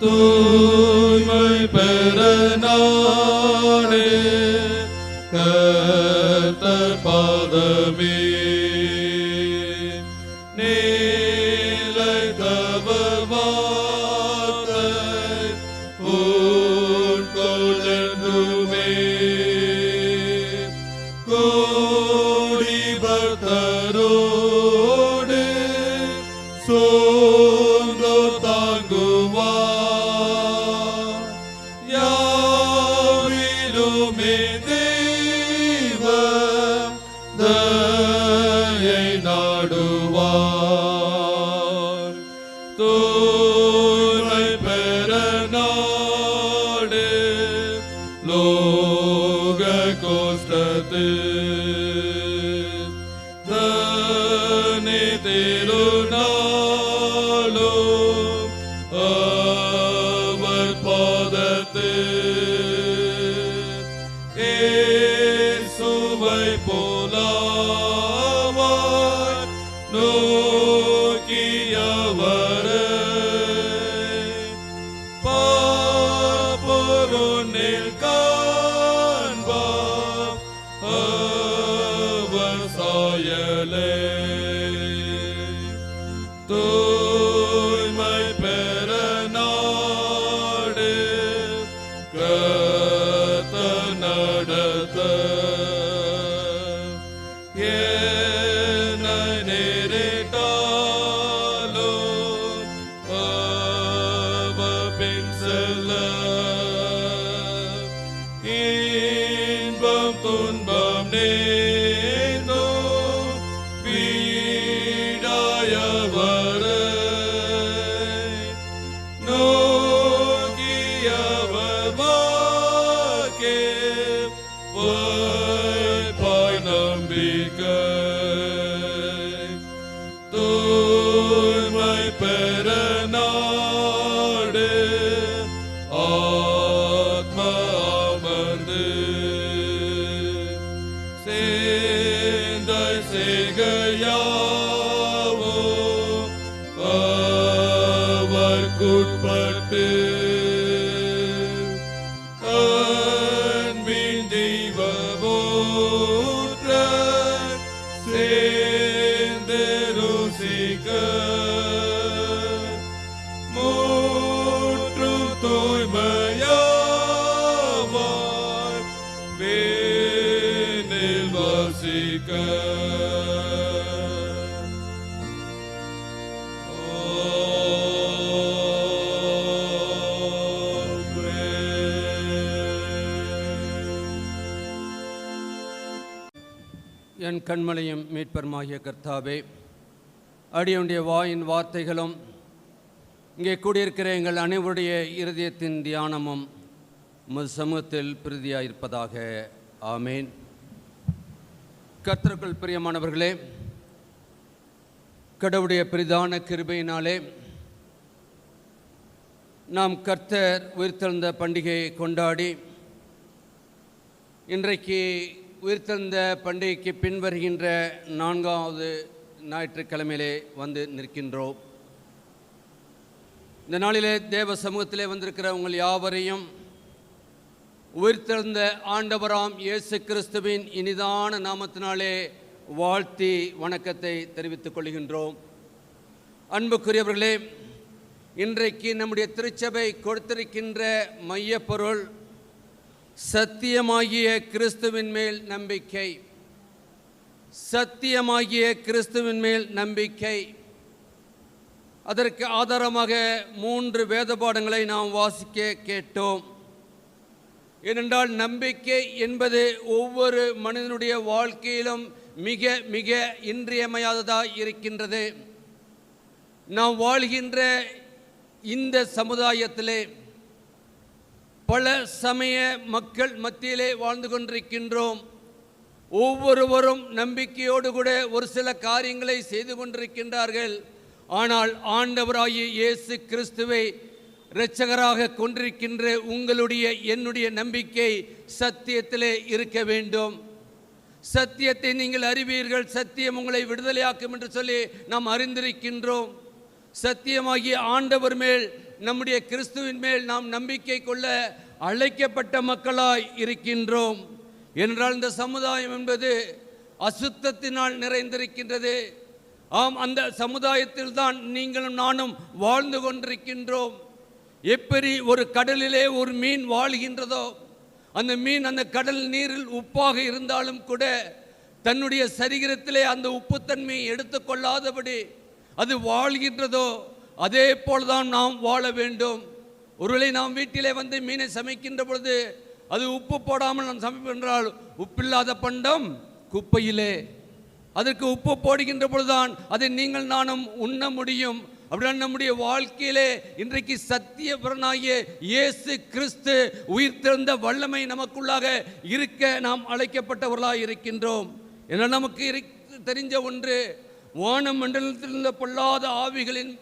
தூய்மை பெற நாடே கர்த்தர் பாதமே நீலைத்தவர் வார்த்தை உட்கொள்ளென்றுமே கோடி பக்தரோடு சோர்ந்தோர் தாங்குவார் யாவிலுமே தெய்வம் தயை நாடுவார் தூய்மை பெற நாடு லோக கோஷ்டத்து தனி திருநாளும் அவர் பாதத்து இயேசுவை போலாவார் நோக்கியவரை பாபொருளில் காண்பார் அவர் சாயலே தூய்மை பெற நாடு கர்த்தர் நடத்த என்ன நேரிட்டாலும் அவர் பின் செல்ல இன்பம் துன்பம் நேர்ந்தோம் பீடாயவரை நோக்கியவர் வாக்கே வைப்பாய் நம்பிக்கை தூய்மை பெற நாடு ஆத்மா அமர்ந்து சேந்தை செய்கையாவோ அவர்க்குட்பட்டு அன்பின் தெய்வபோற்ற சேர்ந்து ருசிக்க மூற்றும் தூய்மையாவார் வேனில் வசிக்க என் கண்மலையும் மீட்பருமாகிய கர்த்தாவே, அடியுடைய வாயின் வார்த்தைகளும் இங்கே கூடியிருக்கிற எங்கள் அனைவருடைய இருதயத்தின் தியானமும் உமது சமூகத்தில் பிரீதியாயிருப்பதாக. ஆமேன். கர்த்தருக்குள் பிரியமானவர்களே, கடவுளுடைய பிரதான கிருபையினாலே நாம் கர்த்தர் உயிர்த்தெழுந்த பண்டிகையை கொண்டாடி இன்றைக்கு உயிர்த்தெழுந்த பண்டிகைக்கு பின்வருகின்ற 4வது ஞாயிற்றுக்கிழமையிலே வந்து நிற்கின்றோம். இந்த நாளிலே தேவ சமூகத்திலே வந்திருக்கிற உங்கள் யாவரையும் உயிர்த்தெழுந்த ஆண்டவராம் இயேசு கிறிஸ்துவின் இனிதான நாமத்தினாலே வாழ்த்தி வணக்கத்தை தெரிவித்துக் கொள்கின்றோம். அன்புக்குரியவர்களே, இன்றைக்கு நம்முடைய திருச்சபை கொடுத்திருக்கின்ற மையப்பொருள் சத்தியமாகிய கிறிஸ்துவின் மேல் நம்பிக்கை. சத்தியமாகிய கிறிஸ்துவின் மேல் நம்பிக்கை. அதற்கு ஆதாரமாக 3 வேத பாடங்களை நாம் வாசிக்க கேட்டோம். ஏனென்றால் நம்பிக்கை என்பது ஒவ்வொரு மனிதனுடைய வாழ்க்கையிலும் மிக மிக இன்றியமையாததாக இருக்கின்றது. நாம் வாழ்கின்ற இந்த சமுதாயத்திலே பல சமய மக்கள் மத்தியிலே வாழ்ந்து கொண்டிருக்கின்றோம். ஒவ்வொருவரும் நம்பிக்கையோடு கூட ஒரு சில காரியங்களை செய்து கொண்டிருக்கின்றார்கள். ஆனால் ஆண்டவராகிய இயேசு கிறிஸ்துவை இரட்சகராக கொண்டிருக்கின்ற உங்களுடைய என்னுடைய நம்பிக்கை சத்தியத்திலே இருக்க வேண்டும். சத்தியத்தை நீங்கள் அறிவீர்கள், சத்தியம் உங்களை விடுதலையாக்கும் என்று சொல்லி நாம் அறிந்திருக்கின்றோம். சத்தியமாகிய ஆண்டவர் மேல் நம்முடைய கிறிஸ்துவின் மேல் நாம் நம்பிக்கை கொள்ள அழைக்கப்பட்ட மக்களாய் இருக்கின்றோம். என்றால் இந்த சமுதாயம் என்பது அசுத்தத்தினால் நிறைந்திருக்கின்றது. ஆம், அந்த சமுதாயத்தில் தான் நீங்களும் நானும் வாழ்ந்து கொண்டிருக்கின்றோம். எப்படி ஒரு கடலிலே ஒரு மீன் வாழ்கின்றதோ, அந்த மீன் அந்த கடல் நீரில் உப்பாக இருந்தாலும் கூட தன்னுடைய சரீரத்திலே அந்த உப்புத்தன்மையை எடுத்துக்கொள்ளாதபடி அது வாழ்கின்றதோ, அதே போல்தான் நாம் வாழ வேண்டும். ஒருவேளை நாம் வீட்டிலே வந்து மீனை சமைக்கின்ற பொழுது அது உப்பு போடாமல் நாம் சமைப்பென்றால் உப்பில்லாத பண்டம் குப்பையிலே, அதற்கு உப்பு போடுகின்ற பொழுதுதான் அதை நீங்கள் நானும் உண்ண முடியும். அப்படின்னா நம்முடைய வாழ்க்கையிலே இன்றைக்கு சத்தியபரனாகிய இயேசு கிறிஸ்து உயிர்த்தெழுந்த வல்லமை நமக்குள்ளாக இருக்க நாம் அழைக்கப்பட்டவர்களாக இருக்கின்றோம். என நமக்கு தெரிஞ்ச ஒன்று, வான மண்டலத்திலிருந்த பொல்லாத ஆவிகளின்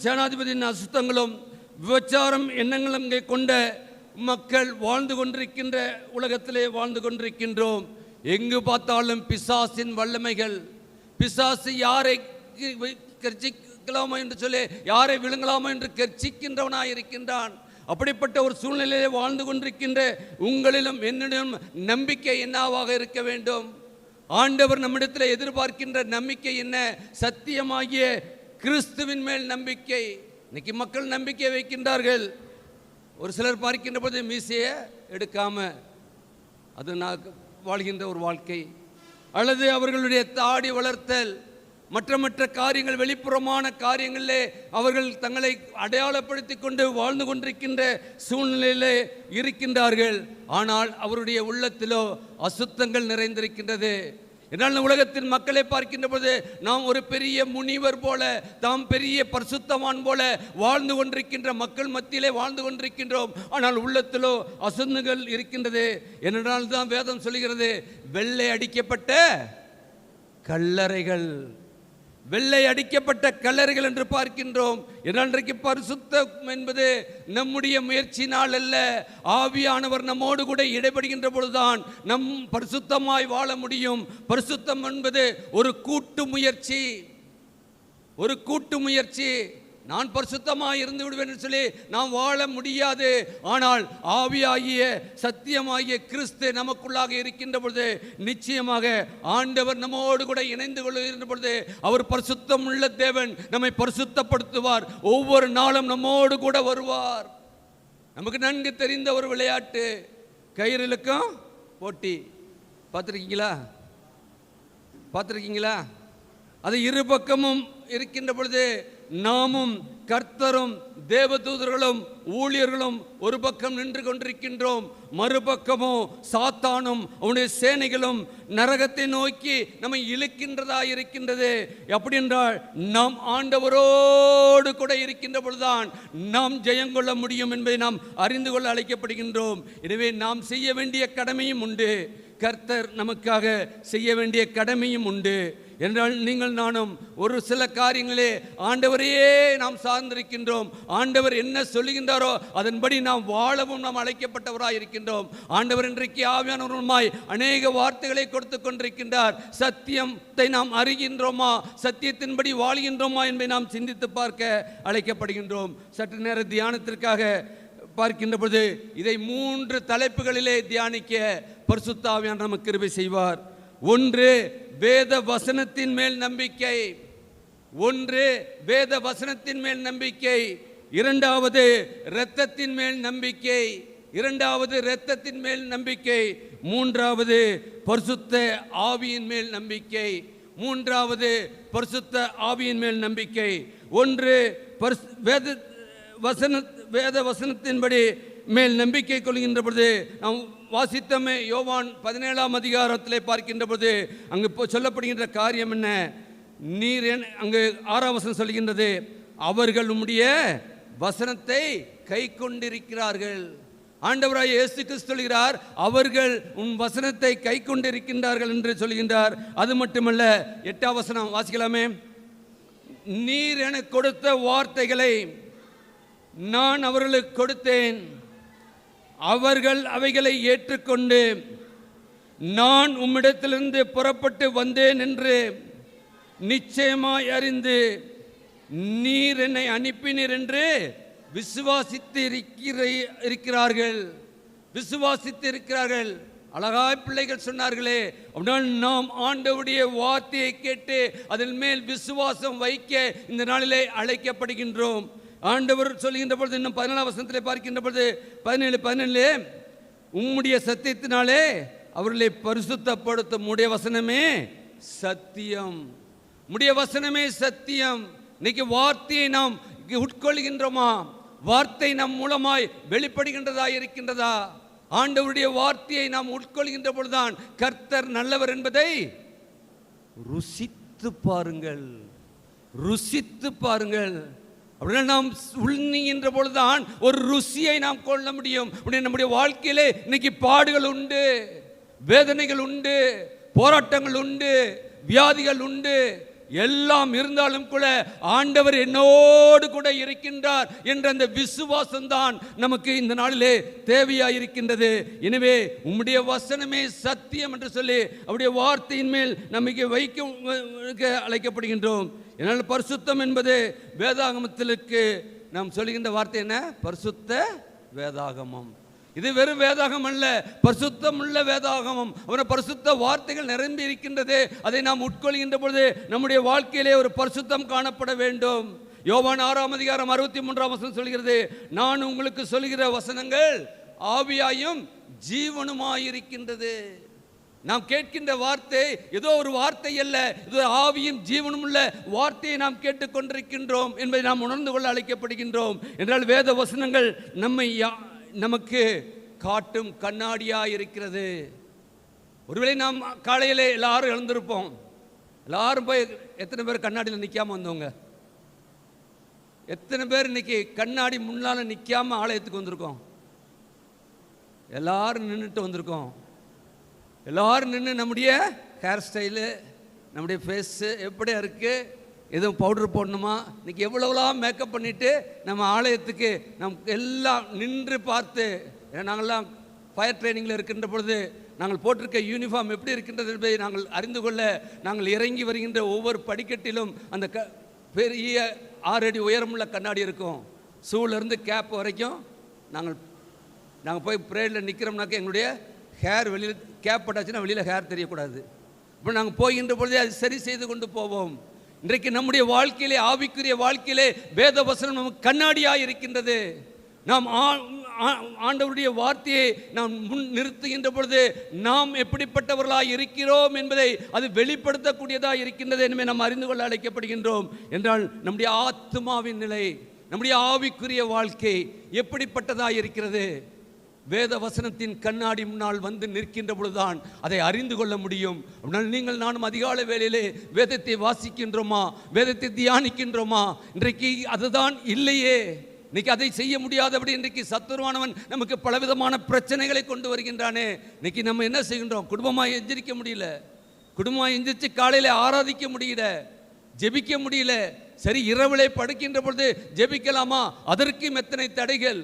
சேனாதிபதியின் அசுத்தங்களும் விபச்சாரம் எண்ணங்களும் கொண்ட மக்கள் வாழ்ந்து கொண்டிருக்கின்ற உலகத்திலே வாழ்ந்து கொண்டிருக்கின்றோம். எங்கு பார்த்தாலும் பிசாசின் வல்லமைகள், பிசாசு யாரை கர்ச்சிக்கலாமா என்று சொல்லி யாரை விழுங்கலாமா என்று கர்ச்சிக்கின்றவனாய் இருக்கின்றான். அப்படிப்பட்ட ஒரு சூழ்நிலையிலே வாழ்ந்து கொண்டிருக்கின்ற உங்களிலும் என்னிடம் நம்பிக்கை என்னவாக இருக்க வேண்டும்? ஆண்டவர் நம்மிடத்தில் எதிர்பார்க்கின்ற நம்பிக்கை என்ன? சத்தியமாகிய கிறிஸ்துவின் மேல் நம்பிக்கை. இன்னைக்கு மக்கள் நம்பிக்கை வைக்கின்றார்கள். ஒரு சிலர் பார்க்கின்ற போது மீசையை எடுக்காம அது நான் வாழ்கின்ற ஒரு வாழ்க்கை, அல்லது அவர்களுடைய தாடி வளர்த்தல், மற்ற காரியங்கள், வெளிப்புறமான காரியங்களிலே அவர்கள் தங்களை அடையாளப்படுத்தி கொண்டு வாழ்ந்து கொண்டிருக்கின்ற சூழ்நிலையிலே இருக்கின்றார்கள். ஆனால் அவருடைய உள்ளத்திலோ அசுத்தங்கள் நிறைந்திருக்கின்றது. என்னால் உலகத்தின் மக்களை பார்க்கின்ற போது நாம் ஒரு பெரிய முனிவர் போல, தாம் பெரிய பரிசுத்தவான் போல வாழ்ந்து கொண்டிருக்கின்ற மக்கள் மத்தியிலே வாழ்ந்து கொண்டிருக்கின்றோம். ஆனால் உள்ளத்திலோ அசுத்தங்கள் இருக்கின்றது. என்னென்னால் தான் வேதம் சொல்கிறது, வெள்ளை அடிக்கப்பட்ட கல்லறைகள், வெள்ளை அடிக்கப்பட்ட கல்லறைகள் என்று பார்க்கின்றோம். இன்றைக்கு பரிசுத்தம் என்பது நம்முடைய முயற்சினால் அல்ல, ஆவியானவர் நம்மோடு கூட இடைபடுகின்ற பொழுதுதான் நம் பரிசுத்தமாய் வாழ முடியும். பரிசுத்தம் என்பது ஒரு கூட்டு முயற்சி, ஒரு கூட்டு முயற்சி. நான் பரிசுத்தமாய் இருந்து விடுவேன் என்று சொல்லி நாம் வாழ முடியாது. ஆனால் ஆவியாகிய சத்தியமாகிய கிறிஸ்து நமக்குள்ளாக இருக்கின்ற பொழுது நிச்சயமாக ஆண்டவர் நம்மோடு கூட இணைந்து கொள்கின்ற பொழுது அவர் பரிசுத்தம் உள்ள தேவன் நம்மை பரிசுத்தப்படுத்துவார். ஒவ்வொரு நாளும் நம்மோடு கூட வருவார். நமக்கு நன்கு தெரிந்த ஒரு விளையாட்டு கயிறுக்கும் போட்டி, பார்த்துருக்கீங்களா? அது இரு பக்கமும் இருக்கின்ற பொழுது நாமும் கர்த்தரும் தேவதூதர்களும் ஊழியர்களும் ஒரு பக்கம் நின்று கொண்டிருக்கின்றோம், மறுபக்கமோ சாத்தானும் அவனுடைய சேனைகளும் நரகத்தை நோக்கி நம்மை இழுக்கின்றதா இருக்கின்றது. அப்படி என்றால் நாம் ஆண்டவரோடு கூட இருக்கின்ற பொழுதுதான் நாம் ஜெயங்கொள்ள முடியும் என்பதை நாம் அறிந்து கொள்ள அழைக்கப்படுகின்றோம். எனவே நாம் செய்ய வேண்டிய கடமையும் உண்டு, கர்த்தர் நமக்காக செய்ய வேண்டிய கடமையும் உண்டு. என்றால் நீங்கள் நானும் ஒரு சில காரியங்களே ஆண்டவரையே நாம் சார்ந்திருக்கின்றோம். ஆண்டவர் என்ன சொல்லுகின்றாரோ அதன்படி நாம் வாழவும் நாம் அழைக்கப்பட்டவராக இருக்கின்றோம். ஆண்டவர் இன்றைக்கு ஆவியானவருமாய் அநேக வார்த்தைகளை கொடுத்து கொண்டிருக்கின்றார். சத்தியத்தை நாம் அறிகின்றோமா, சத்தியத்தின்படி வாழ்கின்றோமா என்பதை நாம் சிந்தித்து பார்க்க அழைக்கப்படுகின்றோம். சற்று நேர தியானத்திற்காக பார்க்கின்ற பொழுது இதை 3 தலைப்புகளிலே தியானிக்க பரிசுத்த ஆவியானவர் நமக்கு கிருபை செய்வார். ஒன்று, வேத வசனத்தின் மேல் நம்பிக்கை. வேத வசனத்தின் மேல் நம்பிக்கை. இரண்டாவது, இரத்தத்தின் மேல் நம்பிக்கை. இரத்தத்தின் மேல் நம்பிக்கை. மூன்றாவது, பரிசுத்த ஆவியின் மேல் நம்பிக்கை. பரிசுத்த ஆவியின் மேல் நம்பிக்கை. ஒன்று, வேத வசனத்தின்படி மேல் நம்பிக்கை கொள்கின்ற பொழுது நாம் வாசித்தமே யோவான் 17ஆம் அதிகாரத்திலே பார்க்கின்ற பொழுது அங்கு சொல்லப்படுகின்ற காரியம் என்ன? நீர் அங்கு 6ஆம் வசனம் சொல்கின்றது, அவர்கள் உம்முடைய வசனத்தை கை கொண்டிருக்கிறார்கள். ஆண்டவராய் இயேசு கிறிஸ்து சொல்கிறார், அவர்கள் உன் வசனத்தை கை கொண்டிருக்கின்றார்கள் என்று சொல்கின்றார். அது மட்டுமல்ல, 8ஆம் வசனம் வாசிக்கலாமே. நீர் எனக்கு கொடுத்த வார்த்தைகளை நான் அவர்களுக்கு கொடுத்தேன், அவர்கள் அவைகளை ஏற்றுக்கொண்டு நான் உம்மிடத்திலிருந்து புறப்பட்டு வந்தேன் என்று நிச்சயமாய் அறிந்து நீர் என்னை அனுப்பினீர் என்று விசுவாசித்து இருக்கிறார்கள். விசுவாசித்து இருக்கிறார்கள். அழகாய் பிள்ளைகள் சொன்னார்களே, அப்படினால் நாம் ஆண்டவருடைய வார்த்தையை கேட்டு அதன் மேல் விசுவாசம் வைக்க இந்த நாளிலே அழைக்கப்படுகின்றோம். ஆண்டவர் சொல்லுகின்ற பொழுது இன்னும் 14 வசனத்திலே பார்க்கின்ற பொழுது 17 உம்முடைய சத்தியத்தினாலே அவர்களை பரிசுத்தப்படுத்தும். உம்முடைய வசனமே சத்தியம். உம்முடைய வசனமே சத்தியம். இன்னைக்கு வார்த்தையை நாம் உட்கொள்கின்றோமா? வார்த்தை நம் மூலமாய் வெளிப்படுகின்றதா இருக்கின்றதா? ஆண்டவருடைய வார்த்தையை நாம் உட்கொள்கின்ற பொழுதுதான் கர்த்தர் நல்லவர் என்பதை ருசித்து பாருங்கள். ருசித்து பாருங்கள். அப்படின்னா நாம் உள்நீங்கின்ற பொழுதுதான் ஒரு ருசியை நாம் கொள்ள முடியும். நம்முடைய வாழ்க்கையிலே இன்னைக்கு பாடுகள் உண்டு, வேதனைகள் உண்டு, போராட்டங்கள் உண்டு, வியாதிகள் உண்டு. எல்லாம் இருந்தாலும் கூட ஆண்டவர் என்னோடு கூட இருக்கின்றார் என்ற அந்த விசுவாசம் தான் நமக்கு இந்த நாளிலே தேவையாயிருக்கின்றது. எனவே உம்முடைய வசனமே சத்தியம் என்று சொல்லி அவருடைய வார்த்தையின் மேல் நம்பிக்கை வைக்க அழைக்கப்படுகின்றோம். என்னால் பரிசுத்தம் என்பது வேதாகமத்திற்கு நாம் சொல்லுகின்ற வார்த்தை என்ன? பரிசுத்த வேதாகமம். இது வெறும் வேதாகம் அல்ல, பரிசுத்தம் உள்ள வேதாகமம். அவருடைய பரிசுத்த வார்த்தைகள் நிரம்பி இருக்கின்றது. அதை நாம் உட்கொள்கின்ற பொழுது நம்முடைய வாழ்க்கையிலே ஒரு பரிசுத்தம் காணப்பட வேண்டும். யோவான் 6:63 சொல்கிறது, நான் உங்களுக்கு சொல்கிற வசனங்கள் ஆவியாயும் ஜீவனுமாயிருக்கின்றது. நாம் கேட்கின்ற வார்த்தை ஏதோ ஒரு வார்த்தை அல்ல, இது ஆவியும் ஜீவனும் உள்ள வார்த்தையை நாம் கேட்டுக்கொண்டிருக்கின்றோம் என்பதை நாம் உணர்ந்து கொள்ள அழைக்கப்படுகின்றோம். என்றால் வேத வசனங்கள் நமக்கு காட்டும் கண்ணாடியாக இருக்கிறது. ஒருவேளை நாம் காலையில் எல்லாரும் எழுந்திருப்போம். எல்லாரும் போய் எத்தனை பேர் கண்ணாடியில் நிற்காம வந்தவங்க? எத்தனை பேர் இன்னைக்கு கண்ணாடி முன்னால் நிற்காம ஆலயத்துக்கு வந்திருக்கோம்? எல்லாரும் நின்றுட்டு வந்திருக்கோம். எல்லாரும் நின்று நம்முடைய ஹேர் ஸ்டைலு, நம்முடைய ஃபேஸு எப்படியா இருக்குது, எதுவும் பவுடர் போடணுமா, இன்றைக்கி எவ்வளோலாம் மேக்கப் பண்ணிவிட்டு நம்ம ஆலயத்துக்கு எல்லாம் நின்று பார்த்து, ஏன்னா நாங்கள்லாம் ஃபயர் ட்ரைனிங்கில் இருக்கின்ற பொழுது நாங்கள் போட்டிருக்க யூனிஃபார்ம் எப்படி இருக்கின்றது என்பதை நாங்கள் அறிந்து கொள்ள நாங்கள் இறங்கி வருகின்ற ஒவ்வொரு படிக்கட்டிலும் அந்த பெரிய 6 அடி உயரமுள்ள கண்ணாடி இருக்கும். ஷூலேருந்து கேப் வரைக்கும் நாங்கள் போய் ப்ரேயரில் நிற்கிறோம்னாக்க எங்களுடைய ஹேர் வெளியில் கேப் போட்டாச்சுன்னா வெளியில் ஹேர் தெரியக்கூடாது. இப்போ நாங்கள் போகின்ற பொழுதே அது சரி செய்து கொண்டு போவோம். இன்றைக்கு நம்முடைய வாழ்க்கையிலே, ஆவிக்குரிய வாழ்க்கையிலே வேத வசனம் நமக்கு கண்ணாடியாக இருக்கின்றது. நாம் ஆண்டவருடைய வார்த்தையை நாம் முன் நிறுத்துகின்ற பொழுது நாம் எப்படிப்பட்டவர்களாக இருக்கிறோம் என்பதை அது வெளிப்படுத்தக்கூடியதாக இருக்கின்றது என்பதை நாம் அறிந்து கொள்ள அழைக்கப்படுகின்றோம். என்றால் நம்முடைய ஆத்மாவின் நிலை, நம்முடைய ஆவிக்குரிய வாழ்க்கை எப்படிப்பட்டதாக இருக்கிறது? வேத வசனத்தின் கண்ணாடி முன்னால் வந்து நிற்கின்ற பொழுதுதான் அதை அறிந்து கொள்ள முடியும். நீங்கள் நானும் அதிகாலை வேளையிலே வேதத்தை வாசிக்கின்றோமா, வேதத்தை தியானிக்கின்றோமா? இன்றைக்கு அதுதான் இல்லையே. இன்னைக்கு அதை செய்ய முடியாதபடி இன்றைக்கு சத்துருவானவன் நமக்கு பலவிதமான பிரச்சனைகளை கொண்டு வருகின்றானே. இன்னைக்கு நம்ம என்ன செய்கின்றோம்? குடும்பமாக எந்திரிக்க முடியல, குடும்பமாக எந்திரிச்சு காலையில் ஆராதிக்க முடியல, ஜெபிக்க முடியல. சரி, இரவிலே படுக்கின்ற பொழுது ஜெபிக்கலாமா? அதற்கும் எத்தனை தடைகள்.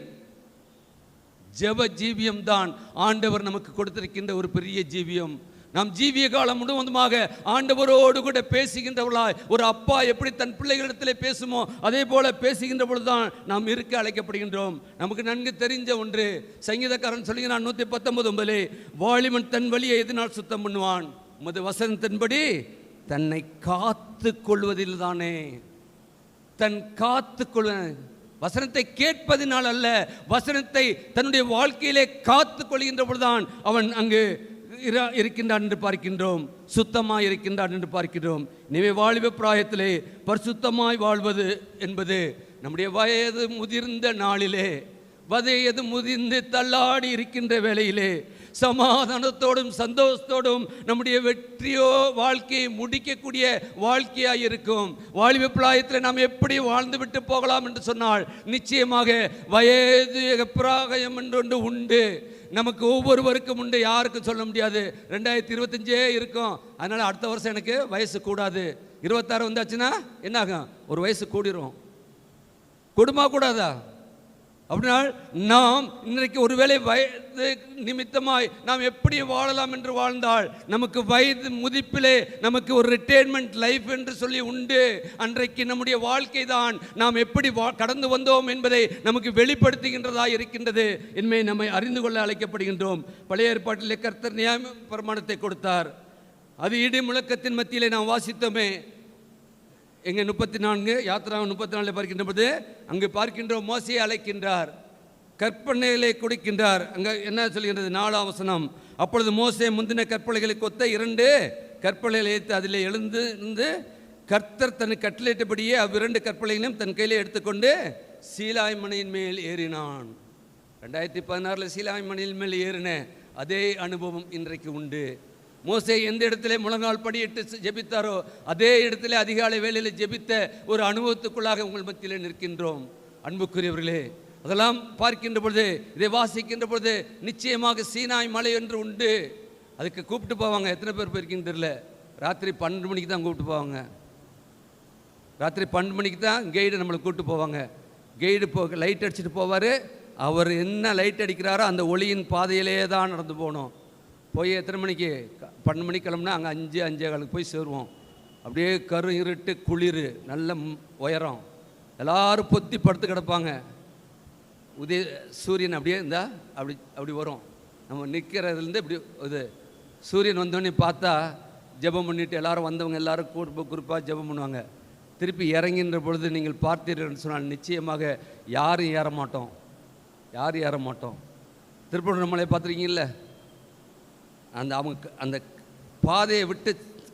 ஜெப ஜீவியம் தான் ஆண்டவர் நமக்கு கொடுத்திருக்கின்ற ஒரு பெரிய ஜீவியம். நாம் ஜீவிய காலம் முழுவதுமாக ஆண்டவரோடு கூட பேசுகின்றவர்களாய், ஒரு அப்பா எப்படி தன் பிள்ளைகளிடத்தில் பேசுமோ அதே போல பேசுகின்ற பொழுதுதான் நாம் இருக்க அழைக்கப்படுகின்றோம். நமக்கு நன்கு தெரிஞ்ச ஒன்று, சங்கீதக்காரன் சொல்லுகிறான் 119 வாலிபன் தன் வழியை எதனால் சுத்தம் பண்ணுவான்? உமது வசனத்தின்படி தன்னை காத்து கொள்வதில் தானே. தன் காத்து கொள்ள வசனத்தை கேட்பதினால் அல்ல, வசனத்தை தன்னுடைய வாழ்க்கையிலே காத்து கொள்கின்ற பொழுதுதான் அவன் அங்கு இருக்கின்றான் என்று பார்க்கின்றோம், சுத்தமாய் இருக்கின்றான் என்று பார்க்கின்றோம். எனவே வாலிப பிராயத்திலே பரிசுத்தமாய் வாழ்வது என்பது நம்முடைய வயது முதிர்ந்த நாளிலே, வயது முதிர்ந்து தள்ளாடி இருக்கின்ற வேளையிலே சமாதானத்தோடும் சந்தோஷத்தோடும் நம்முடைய வெற்றியோ வாழ்க்கையை முடிக்கக்கூடிய வாழ்க்கையாக இருக்கும். வாலிப பிராயத்தில் நாம் எப்படி வாழ்ந்து விட்டு போகலாம் என்று சொன்னால், நிச்சயமாக வயது பிராயம் என்று ஒன்று உண்டு. நமக்கு ஒவ்வொருவருக்கும் உண்டு, யாருக்கும் சொல்ல முடியாது. 2025 இருக்கும், அதனால் அடுத்த வருஷம் எனக்கு வயசு கூடாது. 26 வந்தாச்சுன்னா என்ன ஆகும்? ஒரு வயசு கூடிரும். கூடுமா கூடாதா? அப்படின்னா நாம் இன்றைக்கு ஒருவேளை வயது நிமித்தமாய் நாம் எப்படி வாழலாம் என்று வாழ்ந்தால் நமக்கு வயது முதிப்பிலே நமக்கு ஒரு ரிட்டையர்மெண்ட் லைஃப் என்று சொல்லி உண்டு. அன்றைக்கு நம்முடைய வாழ்க்கை தான் நாம் எப்படி கடந்து வந்தோம் என்பதை நமக்கு வெளிப்படுத்துகின்றதாக இருக்கின்றது. இனிமே நம்மை அறிந்து கொள்ள அழைக்கப்படுகின்றோம். பழைய ஏற்பாட்டிலே கர்த்தர் நியாய பிரமாணத்தை கொடுத்தார். அது இடி முழக்கத்தின் மத்தியிலே நாம் வாசித்தோமே. எங்கே 34 யாத்திரா 34 பார்க்கின்ற போது அங்கு பார்க்கின்றோம், மோசையை அழைக்கின்றார், கற்பனைகளை கொடுக்கின்றார். அங்கே என்ன சொல்கின்றது? 4ஆம் வசனம். அப்பொழுது மோசே முந்தின கற்பனைகளுக்கு ஒத்த 2 கற்பனைகளை எடுத்து அதில் எழுந்து கர்த்தர் தன் கட்டளையிட்டபடியே அவ்விரண்டு கற்பனைகளையும் தன் கையில் எடுத்துக்கொண்டு சீலாய் மலையின் மேல் ஏறினான். 2016 சீலாய் மலையின் மேல் ஏறின அதே அனுபவம் இன்றைக்கு உண்டு. மோசே எந்த இடத்துல முழங்கால் படியிட்டு ஜெபித்தாரோ அதே இடத்துல அதிகாலை வேளையில் ஜெபித்த ஒரு அனுபவத்துக்குள்ளாக உங்கள் மத்தியில் நிற்கின்றோம். அன்புக்குரியவர்களே, அதெல்லாம் பார்க்கின்ற பொழுது, இதை வாசிக்கின்ற பொழுது நிச்சயமாக சீனாய் மலை என்று உண்டு. அதுக்கு கூப்பிட்டு போவாங்க. எத்தனை பேர் போயிருக்கீங்கன்னு தெரியல. ராத்திரி 12 மணிக்கு தான் கூப்பிட்டு போவாங்க. ராத்திரி 12 மணிக்கு தான் கைடு நம்மளை கூப்பிட்டு போவாங்க. கைடு லைட் அடிச்சுட்டு போவார். அவர் என்ன லைட் அடிக்கிறாரோ அந்த ஒளியின் பாதையிலே தான் நடந்து போகணும். போய் எத்தனை மணிக்கு 12 மணிக்கு கிளம்புனா அங்கே 5-5:15 போய் சேருவோம். அப்படியே கரு இருட்டு குளிர், நல்ல உயரம், எல்லோரும் பொத்தி படுத்து கிடப்பாங்க. சூரியன் அப்படியே இருந்தால் அப்படி வரும். நம்ம நிற்கிறதுலேருந்து இப்படி இது சூரியன் வந்தோடனே பார்த்தா ஜெபம் பண்ணிவிட்டு எல்லோரும் வந்தவங்க எல்லோரும் குறிப்பாக ஜெபம் பண்ணுவாங்க. திருப்பி இறங்கின்ற பொழுது நீங்கள் பார்த்தீர்கள்னு சொன்னால் நிச்சயமாக யாரும் ஏற மாட்டோம். திருப்பூர்மலை பார்த்துருக்கீங்கல்ல, அவங்க அந்த பாதையை விட்டு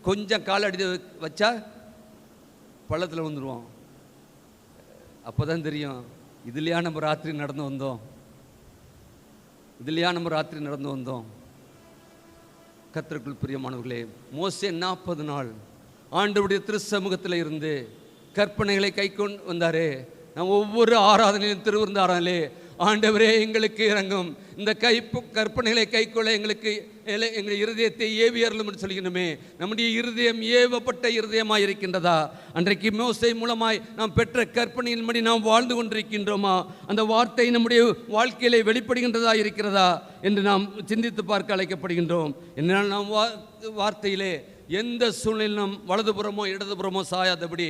கொஞ்சம் கால் அடி வச்சா பள்ளத்தில் வந்துடுவோம். அப்போ தான் தெரியும், இதுலையா நம்ம ராத்திரி நடந்து வந்தோம். கர்த்தருக்குள் பிரியமானவர்களே, மோசே 40 நாள் ஆண்டவருடைய திருச்சமூகத்தில் இருந்து கற்பனைகளை கைக்கொண்டு வந்தாரே. நாம் ஒவ்வொரு ஆராதனையிலும் திருவிருந்த ஆராதனையிலே ஆண்டவரே எங்களுக்கு இறங்கும், இந்த கற்பனைகளை கைக்கொள்ள எங்கள் இருதயத்தை ஏவியறலும் என்று சொல்கிறோமே. நம்முடைய இருதயம் ஏவப்பட்ட இருதயமாக இருக்கின்றதா? அன்றைக்கு மோசே மூலமாய் நாம் பெற்ற கற்பனையின்படி நாம் வாழ்ந்து கொண்டிருக்கின்றோமா? அந்த வார்த்தை நம்முடைய வாழ்க்கையிலே வெளிப்படுகின்றதா இருக்கிறதா என்று நாம் சிந்தித்து பார்க்க அழைக்கப்படுகின்றோம். என்னால் நாம் வார்த்தையிலே எந்த சூழ்நிலையிலும் வலதுபுறமோ இடதுபுறமோ சாயாதபடி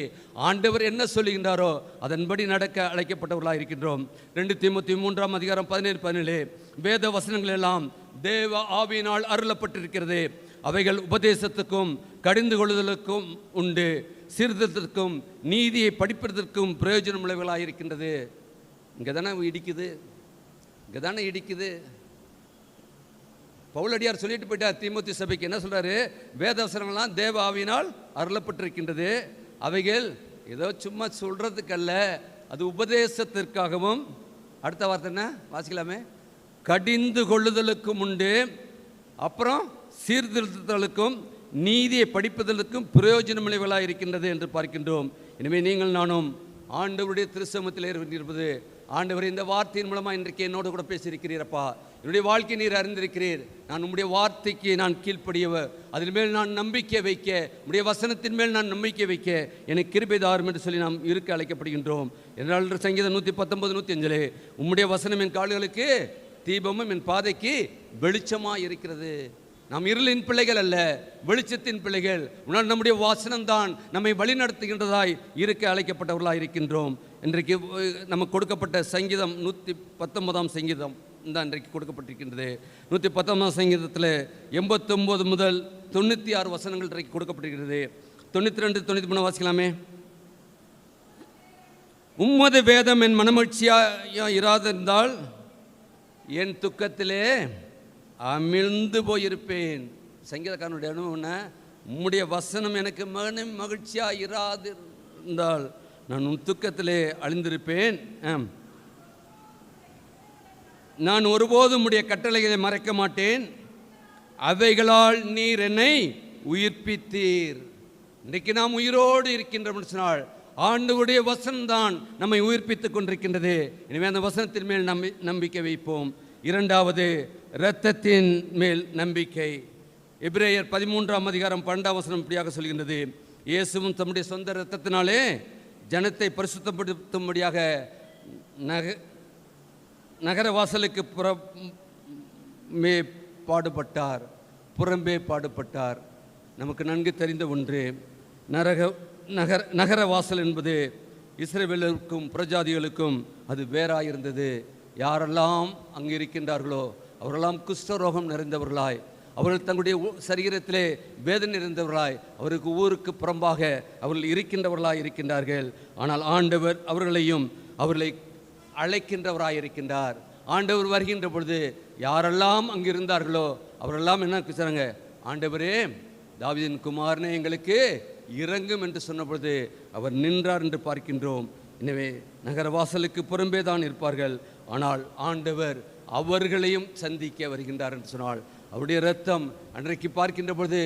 ஆண்டவர் என்ன சொல்லுகின்றாரோ அதன்படி நடக்க அழைக்கப்பட்டவர்களாக இருக்கின்றோம். 2 தீமோத்தேயு 3ஆம் அதிகாரம் 17 வேத வசனங்கள் எல்லாம் தேவ ஆவியினால் அருளப்பட்டிருக்கிறது. அவைகள் உபதேசத்துக்கும் கடிந்து கொள்ளுதலுக்கும் உண்டு, சீர்திருத்தத்திற்கும் நீதியை படிப்பதற்கும் பிரயோஜனம் உள்ளவைகளாக இருக்கின்றது. இங்கே தானே இடிக்குது. பவுலடியார் சொல்லிட்டு போயிட்டார் தீமோத்தேயு சபைக்கு. என்ன சொல்றாரு? வேத வசனங்கள்லாம் தேவ ஆவியினால் அருளப்பட்டிருக்கின்றது. அவைகள் ஏதோ சும்மா சொல்றதுக்கல்ல, அது உபதேசத்திற்காகவும், அடுத்த வார்த்தை என்ன வாசிக்கலாமே, கடிந்து கொள்ளுதலுக்கும் உண்டு, அப்புறம் சீர்திருத்தங்களுக்கும் நீதியை படிப்பதற்கும் பிரயோஜனம் விளைவுகளாக இருக்கின்றது என்று பார்க்கின்றோம். எனவே நீங்கள் நானும் ஆண்டவருடைய திருச்சமூகத்தில் இருப்பது, ஆண்டவர் இந்த வார்த்தையின் மூலமாக இன்றைக்கு என்னோடு கூட பேசியிருக்கிறீரப்பா, என்னுடைய வாழ்க்கை நீர் அறிந்திருக்கிறீர், நான் உம்முடைய வார்த்தைக்கு நான் கீழ்ப்படியவர், அதன் மேல் நான் நம்பிக்கை வைக்க, உம்முடைய வசனத்தின் மேல் நான் நம்பிக்கை வைக்க எனக்கு கிருபை தாரும் என்று சொல்லி நாம் இருக்க அழைக்கப்படுகின்றோம். என்றால் சங்கீதம் 119, 105 உம்முடைய வசனம் என் கால்களுக்கு தீபமும் என் பாதைக்கு வெளிச்சமாக இருக்கிறது. நாம் இருளின் பிள்ளைகள் அல்ல, வெளிச்சத்தின் பிள்ளைகள். உன்னால் நம்முடைய வாசனம்தான் நம்மை வழிநடத்துகின்றதாய் இருக்க அழைக்கப்பட்டவர்களாக இருக்கின்றோம். இன்றைக்கு நமக்கு கொடுக்கப்பட்ட சங்கீதம் 119ஆம் சங்கீதம் தான் இன்றைக்கு கொடுக்கப்பட்டிருக்கின்றது. 119ஆம் சங்கீதத்தில் 89 முதல் 96 வசனங்கள் இன்றைக்கு கொடுக்கப்பட்டிருக்கிறது. 92, 93 வாசிக்கலாமே. உம்மது வேதம் என் மனமகிழ்ச்சியாக இராதிருந்தால் என் துக்கத்திலே அமிழ்ந்து போயிருப்பேன். சங்கீதக்காரனுடைய அனுபவம், உம்முடைய வசனம் எனக்கு மகிழ்ச்சியாக இராதிருந்தால் நான் உன் துக்கத்திலே அழிந்திருப்பேன். நான் ஒருபோதும் உம்முடைய கட்டளைகளை மறைக்க மாட்டேன், அவைகளால் நீர் என்னை உயிர்ப்பித்தீர். இன்றைக்கு நாம் உயிரோடு இருக்கின்ற சொன்னால் ஆண்டவருடைய வசனம்தான் நம்மை உயிர்ப்பித்துக் கொண்டிருக்கின்றது. எனவே அந்த வசனத்தின் மேல் நம்பிக்கை வைப்போம். இரண்டாவது, இரத்தத்தின் மேல் நம்பிக்கை. எபிரேயர் 13ஆம் அதிகாரம் 12ஆம் வசனம் இப்படியாக சொல்கின்றது, இயேசுவும் தம்முடைய சொந்த இரத்தத்தினாலே ஜனத்தை பரிசுத்தப்படுத்தும்படியாக நகர வாசலுக்கு புறமே பாடுபட்டார், புறம்பே பாடுபட்டார். நமக்கு நன்கு தெரிந்த ஒன்று. நகர வாசல் என்பது இஸ்ரவேலருக்கும் புறஜாதிகளுக்கும் அது வேறாயிருந்தது. யாரெல்லாம் அங்கே இருக்கின்றார்களோ அவரெல்லாம் குஷ்டரோகம் நிறைந்தவர்களாய், அவர்கள் தங்களுடைய சரீரத்திலே வேதனை நிறைந்தவர்களாய், அவருக்கு ஊருக்கு புறம்பாக அவர்கள் இருக்கின்றவர்களாய் இருக்கின்றார்கள். ஆனால் ஆண்டவர் அவர்களை அழைக்கின்றவராய் இருக்கின்றார். ஆண்டவர் வருகின்ற பொழுது யாரெல்லாம் அங்கே இருந்தார்களோ அவரெல்லாம் என்ன சொல்றாங்க? ஆண்டவரே, தாவீதின் குமாரனே, எங்களுக்கு இறங்கும் என்று சொன்ன பொழுது அவர் நின்றார் என்று பார்க்கின்றோம். எனவே நகர வாசலுக்கு புறம்பே தான் இருப்பார்கள், ஆனால் ஆண்டவர் அவர்களையும் சந்திக்க வருகின்றார் என்று சொன்னால், அவருடைய இரத்தம் அன்றைக்கு பார்க்கின்ற பொழுது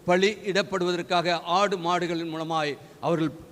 பலி இடப்படுவதற்காக ஆடு மாடுகளின் மூலமாய் அவர்கள்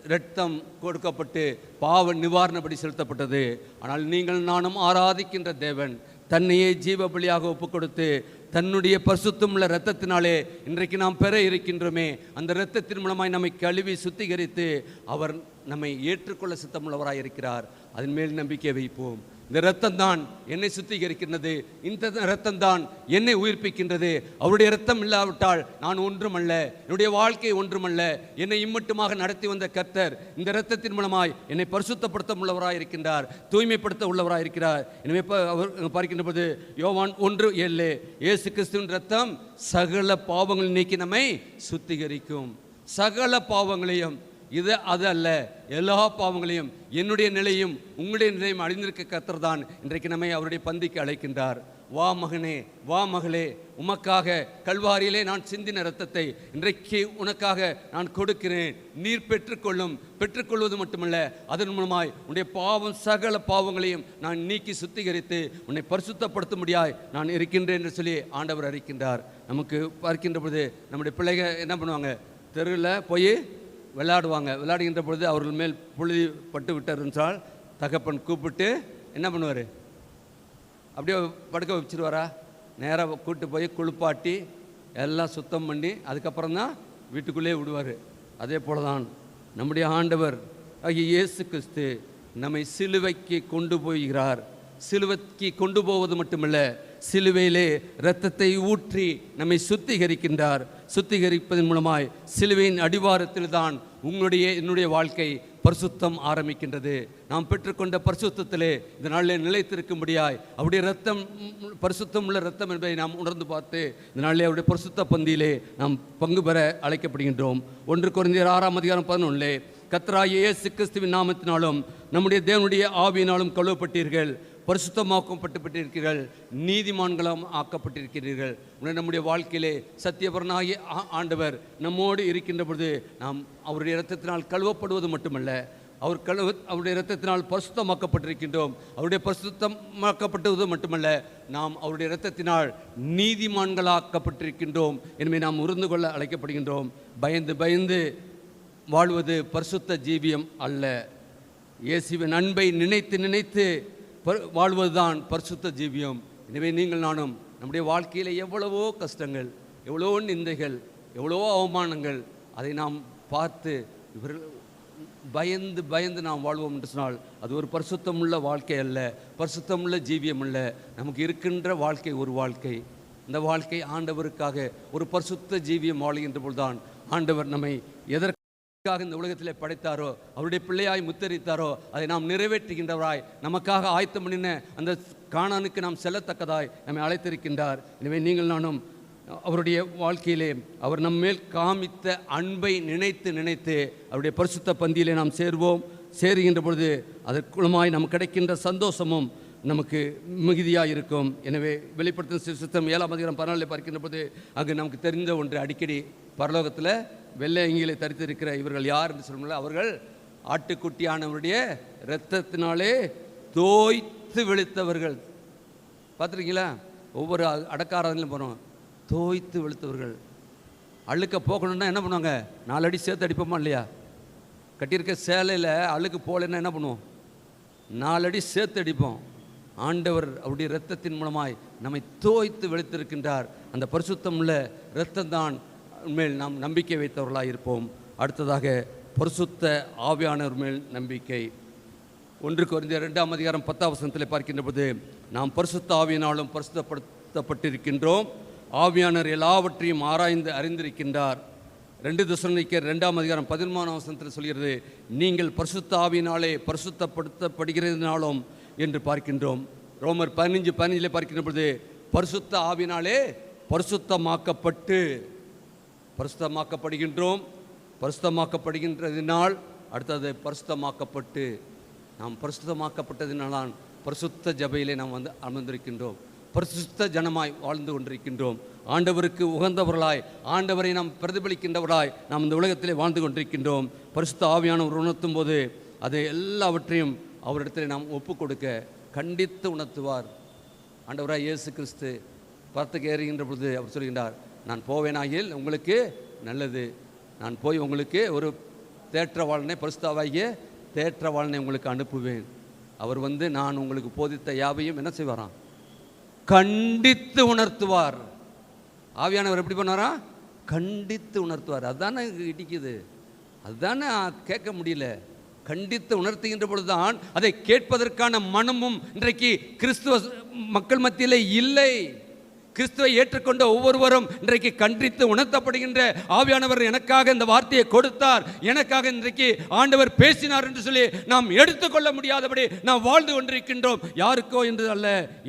இரத்தம் கொடுக்கப்பட்டு பாவ நிவாரணப்படி செலுத்தப்பட்டது. ஆனால் நீங்கள் நானும் ஆராதிக்கின்ற தேவன் தன்னையே ஜீவ பலியாக ஒப்புக் கொடுத்து தன்னுடைய பரிசுத்தமுள்ள இரத்தத்தினாலே இன்றைக்கு நாம் பெற இருக்கின்றோமே, அந்த இரத்தத்தின் மூலமாய் நம்மை கழுவி சுத்திகரித்து அவர் நம்மை ஏற்றுக்கொள்ள சித்தமுள்ளவராய் இருக்கிறார். அதன் மேல் நம்பிக்கை வைப்போம். இந்த இரத்தம் தான் என்னை சுத்திகரிக்கின்றது, இந்த இரத்தம் தான் என்னை உயிர்ப்பிக்கின்றது. அவருடைய இரத்தம் இல்லாவிட்டால் நான் ஒன்றுமல்ல, என்னுடைய வாழ்க்கை ஒன்றுமல்ல. என்னை இம்மட்டுமாக நடத்தி வந்த கர்த்தர் இந்த இரத்தத்தின் மூலமாய் என்னை பரிசுத்தப்படுத்த உள்ளவராய் இருக்கின்றார், தூய்மைப்படுத்த உள்ளவராய் இருக்கிறார். எனவே அவர் பார்க்கின்ற போது யோவான் 1:7, இயேசு கிறிஸ்துவின் இரத்தம் சகல பாவங்களை நீக்கி நம்மை சுத்திகரிக்கும். சகல பாவங்களையும், இது அது அல்ல, எல்லா பாவங்களையும், என்னுடைய நிலையும் உங்களுடைய நிலையும் அழிந்திருக்க கர்த்தர் தான் இன்றைக்கு நம்மை அவருடைய பந்திக்கு அழைக்கின்றார். வா மகனே, வா மகளே, உமக்காக கல்வாரியிலே நான் சிந்தின இரத்தத்தை இன்றைக்கு உனக்காக நான் கொடுக்கிறேன். நீர் பெற்றுக்கொள்வது மட்டுமல்ல, அதன் மூலமாய் உன்னுடைய பாவம் சகல பாவங்களையும் நான் நீக்கி சுத்திகரித்து உன்னை பரிசுத்தப்படுத்த முடியாய் நான் இருக்கின்றேன் என்று சொல்லி ஆண்டவர் அறிக்கின்றார். நமக்கு பார்க்கின்ற பொழுது நம்முடைய பிள்ளைகள் என்ன பண்ணுவாங்க? தெருவில் போய் விளையாடுவாங்க. விளையாடுகின்ற பொழுது அவர்கள் மேல் புழுதி பட்டு விட்டார் என்றால் தகப்பன் கூப்பிட்டு என்ன பண்ணுவார்? அப்படியே படுக்க வச்சிருவாரா? நேராக கூட்டு போய் குளிப்பாட்டி எல்லாம் சுத்தம் பண்ணி அதுக்கப்புறம் தான் வீட்டுக்குள்ளே விடுவார். அதே போல தான் நம்முடைய ஆண்டவர் ஆகிய இயேசு கிறிஸ்து நம்மை சிலுவைக்கு கொண்டு போகிறார். சிலுவைக்கு கொண்டு போவது மட்டுமல்ல, சிலுவையிலே இரத்தத்தை ஊற்றி நம்மை சுத்திகரிக்கின்றார். சுத்திகரிப்பதன் மூலமாய் சிலுவையின் அடிவாரத்தில் தான் என்னுடைய வாழ்க்கை பரிசுத்தம் ஆரம்பிக்கின்றது. நாம் பெற்றுக்கொண்ட பரிசுத்தத்திலே இந்த நாளில் நிலைத்திருக்கும்படியாய் அவருடைய இரத்தம் பரிசுத்தம் உள்ள இரத்தம் என்பதை நாம் உணர்ந்து பார்த்து இந்த நாளிலே அவருடைய பரிசுத்த பந்தியிலே நாம் பங்கு பெற அழைக்கப்படுகின்றோம். 1 கொரிந்தியர் 6:11, கர்த்தராகிய இயேசு கிறிஸ்துவின் நாமத்தினாலும் நம்முடைய தேவனுடைய ஆவியினாலும் கழுவப்பட்டீர்கள், பரிசுத்தமாக்கப்பட்டிருக்கிறீர்கள், நீதிமான்களும் ஆக்கப்பட்டிருக்கிறீர்கள். நம்முடைய வாழ்க்கையிலே சத்தியபரனாகிய ஆண்டவர் நம்மோடு இருக்கின்ற பொழுது நாம் அவருடைய இரத்தத்தினால் கழுவப்படுவது மட்டுமல்ல, அவருடைய இரத்தத்தினால் பரிசுத்தமாக்கப்பட்டிருக்கின்றோம். அவருடைய பரிசுத்தமாக்கப்பட்டது மட்டுமல்ல, நாம் அவருடைய இரத்தத்தினால் நீதிமான்களாக்கப்பட்டிருக்கின்றோம் என்பதை நாம் உணர்ந்து கொள்ள அழைக்கப்படுகின்றோம். பயந்து வாழ்வது பரிசுத்த ஜீவியம் அல்ல. இயேசுவின் அன்பை நினைத்து வாழ்வதுதான் பரிசுத்த ஜீவியம். எனவே நீங்கள் நானும் நம்முடைய வாழ்க்கையில் எவ்வளவோ கஷ்டங்கள், எவ்வளோ நிந்தைகள், எவ்வளோ அவமானங்கள், அதை நாம் பார்த்து இவர்கள் பயந்து நாம் வாழ்வோம் என்று சொன்னால் அது ஒரு பரிசுத்தமுள்ள வாழ்க்கை அல்ல, பரிசுத்தமுள்ள ஜீவியம் அல்ல. நமக்கு இருக்கின்ற வாழ்க்கை ஒரு வாழ்க்கை. இந்த வாழ்க்கை ஆண்டவருக்காக ஒரு பரிசுத்த ஜீவியம் வாழ்கின்ற பொழுதுதான் ஆண்டவர் நம்மை எதற்காக இந்த உலகத்திலே படைத்தாரோ, அவருடைய பிள்ளையாய் முத்தரித்தாரோ, அதை நாம் நிறைவேற்றுகின்றவராய் நமக்காக ஆயத்தம் பண்ணின அந்த கானானுக்கு நாம் செல்லத்தக்கதாய் நம்மை அழைத்திருக்கின்றார். எனவே நீங்கள் நானும் அவருடைய வாழ்க்கையிலே அவர் நம்மேல் காமித்த அன்பை நினைத்து அவருடைய பரிசுத்த பந்தியிலே நாம் சேருகின்ற பொழுது அதற்குள்ளமாய் நமக்கு கிடைக்கின்ற சந்தோஷமும் நமக்கு மிகுதியாக இருக்கும். எனவே வெளிப்படுத்தும் சித்தம் 7:14 பார்க்கின்ற போது அங்கு நமக்கு தெரிந்த ஒன்று, அடிக்கடி பரலோகத்தில் வெள்ளை அங்கிகளை தரித்திருக்கிற இவர்கள் யார் என்று சொல்ல, அவர்கள் ஆட்டுக்குட்டியானவருடைய இரத்தத்தினாலே தோய்த்து வெளுத்தவர்கள். பார்த்துருக்கீங்களா? ஒவ்வொரு அடக்காரங்களும் போகிறோம், தோய்த்து வெளுத்தவர்கள். அழுக்க போக்கணுன்னா என்ன பண்ணுவாங்க? 4 அடி சேர்த்து அடிப்போமா இல்லையா? கட்டியிருக்க சேலையில் அழுக்கு போகலன்னா என்ன பண்ணுவோம்? 4 அடி சேர்த்து அடிப்போம். ஆண்டவர் அவருடைய இரத்தத்தின் மூலமாய் நம்மை தோய்த்து வெளுத்திருக்கின்றார். அந்த பரிசுத்தம் உள்ள இரத்தம் தான் மேல் நாம் நம்பிக்கை வைத்தவர்களாக இருப்போம். அடுத்ததாக பரிசுத்த ஆவியானவர் மேல் நம்பிக்கை. 1 கொரிந்தியர் 2ஆம் அதிகாரம் 10ஆம் வசனத்தில் பார்க்கின்ற போது, நாம் பரிசுத்த ஆவியினாலும் பரிசுத்தப்பட்டிருக்கின்றோம், ஆவியானவர் எல்லாவற்றையும் ஆராய்ந்து அறிந்திருக்கின்றார். 2 தெசலோனிக்கேயர் 2ஆம் அதிகாரம் 13ஆம் வசனத்தில் சொல்கிறது, நீங்கள் பரிசுத்த ஆவியினாலே பரிசுத்தப்படுத்தப்படுகிறதுனாலும் என்று பார்க்கின்றோம். ரோமர் 15:15 பார்க்கின்ற பொழுது, பரிசுத்த ஆவியினாலே பரிசுத்தமாக்கப்படுகின்றோம். பரிசுத்தமாக்கப்படுகின்றதினால் அடுத்தது பரிசுத்தமாக்கப்பட்டு, நாம் பரிசுத்தமாக்கப்பட்டதினால்தான் பரிசுத்த ஜபையிலே நாம் அமர்ந்திருக்கின்றோம். பரிசுத்த ஜனமாய் வாழ்ந்து கொண்டிருக்கின்றோம். ஆண்டவருக்கு உகந்தவர்களாய், ஆண்டவரை நாம் பிரதிபலிக்கின்றவர்களாய் நாம் இந்த உலகத்திலே வாழ்ந்து கொண்டிருக்கின்றோம். பரிசுத்த ஆவியானவர் உணர்த்தும் போது அதை எல்லாவற்றையும் அவரிடத்தில் நாம் ஒப்பு கொடுக்க கண்டித்து உணர்த்துவார். ஆண்டவராய் இயேசு கிறிஸ்து பரத்துக்கு ஏறுகின்ற பொழுது அவர் சொல்கின்றார், நான் போவேனாகில் உங்களுக்கு நல்லது, நான் போய் உங்களுக்கு ஒரு தேற்றவாளனை, பரிசுத்தாவாகிய தேற்றவாளனை உங்களுக்கு அனுப்புவேன். அவர் வந்து நான் உங்களுக்கு போதித்த யாவையும் என்ன செய்வாராம்? கண்டித்து உணர்த்துவார். ஆவியானவர் எப்படி பண்ணாரா? கண்டித்து உணர்த்துவார். அதுதானே இடிக்குது, அதுதானே கேட்க முடியல. கண்டித்து உணர்த்துகின்ற பொழுதுதான் அதை கேட்பதற்கான மனமும் இன்றைக்கு கிறிஸ்துவ மக்கள் மத்தியில் இல்லை. கிறிஸ்துவை ஏற்றுக்கொண்ட ஒவ்வொருவரும் இன்றைக்கு கண்டித்து உணர்த்தப்படுகின்ற ஆவியானவர் எனக்காக இந்த வார்த்தையை கொடுத்தார், எனக்காக இன்றைக்கு ஆண்டவர் பேசினார் என்று சொல்லி நாம் எடுத்துக்கொள்ள முடியாதபடி நாம் வாழ்ந்து கொண்டிருக்கின்றோம். யாருக்கோ என்று அல்ல,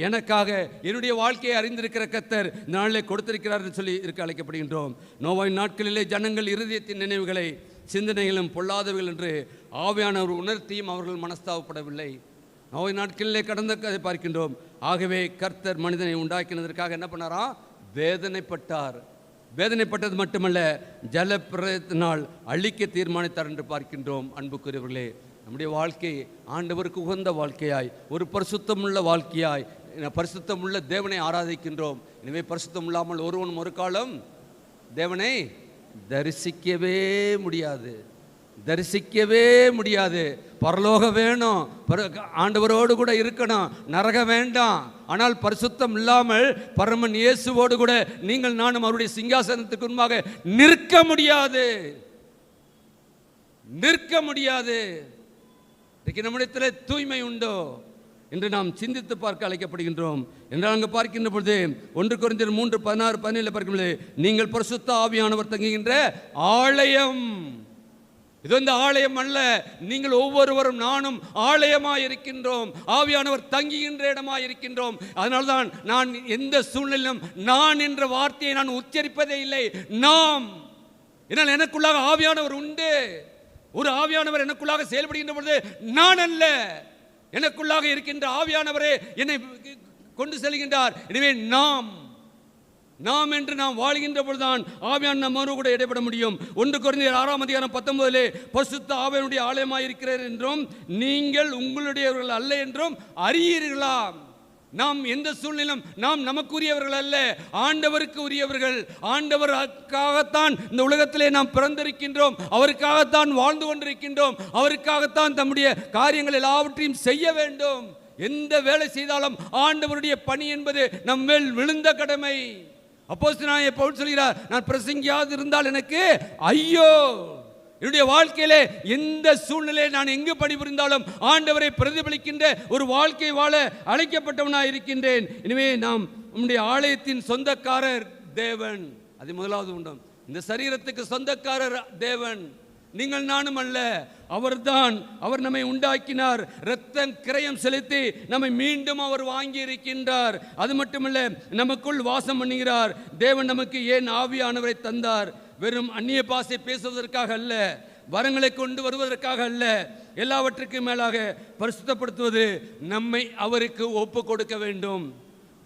எனக்காக என்னுடைய வாழ்க்கையை அறிந்திருக்கிற கர்த்தர் இந்த நாளிலே கொடுத்திருக்கிறார் என்று சொல்லி இருக்க அழைக்கப்படுகின்றோம். நோவாயின் நாட்களிலே ஜனங்கள் இருதயத்தின் நினைவுகளை சிந்தனைகளும் பொல்லாதவைகள் என்று ஆவியானவர் உணர்த்தியும் அவர்கள் மனஸ்தாபப்படவில்லை. நோய் நாட்களிலே கடந்த கதை பார்க்கின்றோம். ஆகவே கர்த்தர் மனிதனை உண்டாக்கினதற்காக என்ன பண்ணாரா? வேதனைப்பட்டார். வேதனைப்பட்டது மட்டுமல்ல, ஜலப்பிரயத்தினால் அழிக்க தீர்மானித்தார் என்று பார்க்கின்றோம். அன்புக்குரியவர்களே, நம்முடைய வாழ்க்கை ஆண்டவருக்கு உகந்த வாழ்க்கையாய், ஒரு பரிசுத்தமுள்ள வாழ்க்கையாய், பரிசுத்தமுள்ள தேவனை ஆராதிக்கின்றோம். எனவே பரிசுத்தம் இல்லாமல் ஒருவனும் ஒரு காலம் தேவனை தரிசிக்கவே முடியாது, தரிசிக்கவே முடியாது. பரலோகம் வேணும், ஆண்டவரோடு கூட இருக்கணும், நரகம் வேண்டாம். ஆனால் பரிசுத்தம் இல்லாமல் பரமன் இயேசுவோடு கூட நீங்கள் நானும் அவருடைய சிங்காசனத்துக்கு முன்பாக நிற்க முடியாது, நிற்க முடியாது. இன்னைக்கு நம்மிடத்தில் தூய்மை உண்டோ என்று நாம் சிந்தித்து பார்க்க அழைக்கப்படுகின்றோம். என்றால் அங்கே பார்க்கின்ற பொழுது 1 கொரிந்தியர் 3:16-17 பார்க்கும்போது, நீங்கள் பரிசுத்த ஆவியானவர் தங்குகின்ற ஆலயம். இது வந்து ஆலயம் அல்ல, நீங்கள் ஒவ்வொருவரும் நானும் ஆலயமாய் இருக்கின்றோம், ஆவியானவர் தங்குகின்ற இடமாய் இருக்கின்றோம். அதனால்தான் நான் எந்த சூழ்நிலையிலும் நான் என்ற வார்த்தையை நான் உச்சரிப்பதே இல்லை. நாம், என்னால் எனக்குள்ளாக ஆவியானவர் உண்டு. ஒரு ஆவியானவர் எனக்குள்ளாக செயல்படுகின்ற பொழுது நான் அல்ல, எனக்குள்ளாக இருக்கின்ற ஆவியானவரே என்னை கொண்டு செல்கின்றார். எனவே நாம் என்று நாம் வாழ்கின்ற பொழுதுதான் ஆவியான நம்மோடு கூட இடைபட முடியும். 1 கொரிந்தியர் 6ஆம் அதிகாரம் 19 பரிசுத்த ஆவியானுடைய ஆலயமாய் இருக்கிறார் என்றும் நீங்கள் உங்களுடையவர்கள் அல்ல என்றும் அறியீர்களாம். நாம் எந்த சூழ்நிலையிலும் நாம் நமக்குரியவர்கள் அல்ல, ஆண்டவருக்கு உரியவர்கள். ஆண்டவருக்காகத்தான் இந்த உலகத்திலே நாம் பிறந்திருக்கின்றோம், அவருக்காகத்தான் வாழ்ந்து கொண்டிருக்கின்றோம், அவருக்காகத்தான் தம்முடைய காரியங்கள் எல்லாவற்றையும் செய்ய வேண்டும். எந்த வேலை செய்தாலும் ஆண்டவருடைய பணி என்பது நம் மேல் விழுந்த கடமை. அப்போஸ்தலனாகிய பவுல் சொல்கிறார், நான் பிரசங்கியாது இருந்தால் எனக்கு ஐயோ. என்னுடைய வாழ்க்கையிலே எந்த சூழ்நிலையை நான் எங்கு பணிபுரிந்தாலும் ஆண்டவரை பிரதிபலிக்கின்ற ஒரு வாழ்க்கை வாழ அழைக்கப்பட்டவனாக இருக்கின்றேன். எனவே நாம் நம்முடைய ஆலயத்தின் சொந்தக்காரர் தேவன். அது முதலாவது உண்டு. இந்த சரீரத்துக்கு சொந்தக்காரர் தேவன், நீங்கள் நானும் அல்ல, அவர்தான். அவர் நம்மை உண்டாக்கினார், இரத்தம் கிரயம் செலுத்தி நம்மை மீண்டும் அவர் வாங்கி இருக்கின்றார். அது மட்டுமல்ல, நமக்குள் வாசம் பண்ணுகிறார். தேவன் நமக்கு ஏன் ஆவியானவரை தந்தார்? வெறும் அந்நிய பாஷை பேசுவதற்காக அல்ல, வரங்களை கொண்டு வருவதற்காக அல்ல, எல்லாவற்றுக்கும் மேலாக பரிசுத்தப்படுத்துவது, நம்மை அவருக்கு ஒப்பு கொடுக்க வேண்டும்.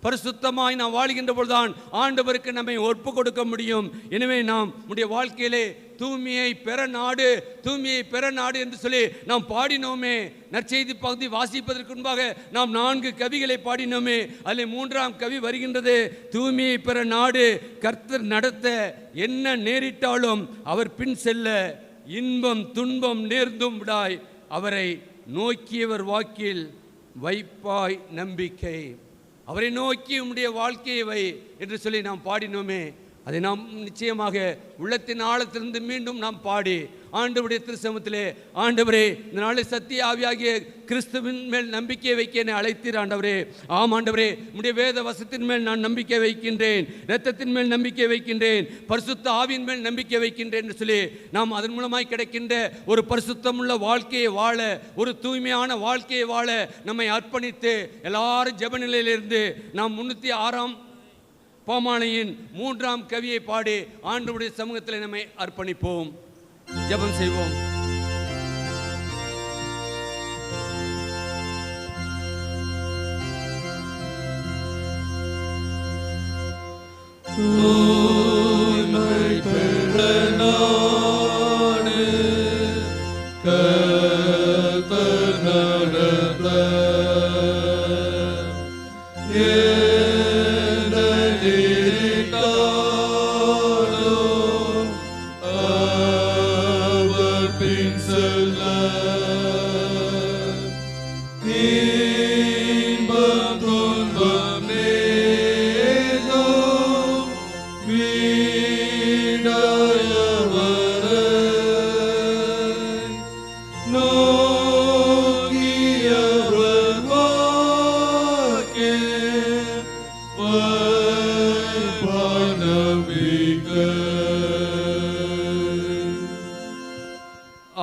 பரிசுத்தமாய் நாம் வாழ்கின்ற பொழுதுதான் ஆண்டவருக்கு நம்மை ஒப்பு கொடுக்க முடியும். எனவே நாம் நம்முடைய வாழ்க்கையிலே தூய்மையை பெற நாடு, தூய்மையை பெற நாடு என்று சொல்லி நாம் பாடினோமே. நற்செய்தி பகுதி வாசிப்பதற்கு முன்பாக நாம் 4 கவிகளை பாடினோமே. அதில் 3ஆம் கவி வருகின்றது, தூய்மையை பெற நாடு கர்த்தர் நடத்த, என்ன நேரிட்டாலும் அவர் பின் செல்ல, இன்பம் துன்பம் நேர்ந்தும் விடாய், அவரை நோக்கியவர் வாக்கில் வைப்பாய் நம்பிக்கை. அவரை நோக்கி உம்முடைய வாழ்க்கையை வை என்று சொல்லி நாம் பாடினோமே. அதை நாம் நிச்சயமாக உள்ளத்தின் ஆழத்திலிருந்து மீண்டும் நாம் பாடி ஆண்டவருடைய திருச்சமத்திலே, ஆண்டவரே இந்த நாளை சத்திய ஆவியாகிய கிறிஸ்துவின் மேல் நம்பிக்கை வைக்க என்னை அழைத்தீர் ஆண்டவரே. ஆம் ஆண்டவரே, உம்முடைய வேத வசத்தின் மேல் நான் நம்பிக்கை வைக்கின்றேன், இரத்தத்தின் மேல் நம்பிக்கை வைக்கின்றேன், பரிசுத்த ஆவியின் மேல் நம்பிக்கை வைக்கின்றேன் என்று சொல்லி நாம் அதன் மூலமாய் கிடைக்கின்ற ஒரு பரிசுத்தமுள்ள வாழ்க்கையை வாழ, ஒரு தூய்மையான வாழ்க்கையை வாழ நம்மை அர்ப்பணித்து எல்லாரும் ஜெப நிலையிலிருந்து நாம் 306ஆம் பாமாலையின் 3ஆம் கவியை பாடி ஆண்டவருடைய சமூகத்தில் நம்மை அர்ப்பணிப்போம், ஜெபம் செய்வோம்.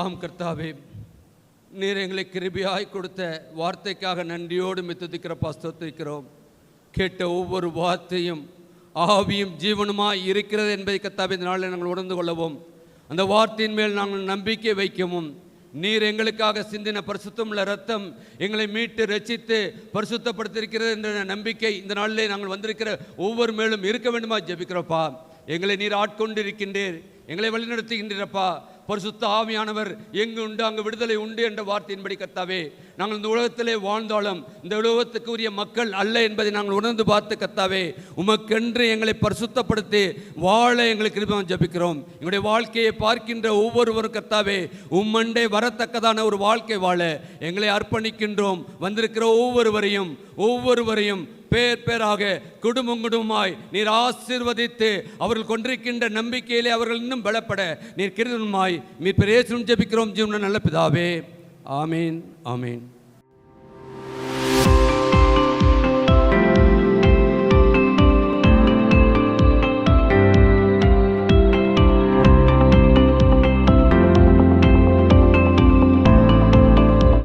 ஆம் கர்த்தாவே, நீர் எங்களை கிருபையாய் கொடுத்த வார்த்தைக்காக நன்றியோடு மித்துதிக்கிறப்பா, ஸ்தோத்திரிக்கிறோம். கேட்ட ஒவ்வொரு வார்த்தையும் ஆவியும் ஜீவனுமாய் இருக்கிறது என்பதை கர்த்தாவே இந்த நாளில் நாங்கள் உணர்ந்து கொள்ளவும், அந்த வார்த்தையின் மேல் நாங்கள் நம்பிக்கை வைக்கவும், நீர் எங்களுக்காக சிந்தின பரிசுத்தமுள்ள ரத்தம் எங்களை மீட்டு ரட்சித்து பரிசுத்தப்படுத்தியிருக்கிறது என்ற நம்பிக்கை இந்த நாளிலே நாங்கள் வந்திருக்கிற ஒவ்வொரு மேலும் இருக்க வேண்டுமா ஜெபிக்கிறப்பா. எங்களை நீர் ஆட்கொண்டிருக்கின்றீர், எங்களை வழிநடத்துகின்றீரப்பா. பரிசுத்த ஆவியானவர் எங்கு உண்டு அங்கு விடுதலை உண்டு என்ற வார்த்தையின்படி கர்த்தாவே, நாங்கள் இந்த உலகத்திலே வாழ்ந்தாலும் இந்த உலகத்துக்கு உரிய மக்கள் அல்ல என்பதை நாங்கள் உணர்ந்து பார்த்து கர்த்தாவே, உமக்கென்று எங்களை பரிசுத்தப்படுத்தி வாழ எங்களுக்கு கிருபை ஜெபிக்கிறோம். எங்களுடைய வாழ்க்கையை பார்க்கின்ற ஒவ்வொருவரும் கர்த்தாவே, உம்மண்டே வரத்தக்கதான ஒரு வாழ்க்கை வாழ எங்களை அர்ப்பணிக்கின்றோம். வந்திருக்கிற ஒவ்வொருவரையும் பேர் பேராக குடும்பம் குடும்பமாய் நீர் ஆசீர்வதித்து அவர்கள் கொண்டிருக்கின்ற நம்பிக்கையிலே அவர்கள் இன்னும் பலப்பட நீர் கிருபையாய் மீட்பர் இயேசுவின் ஜெபிக்கிறோம் ஜீவனுள்ள நல்ல பிதாவே. ஆமீன், ஆமீன்.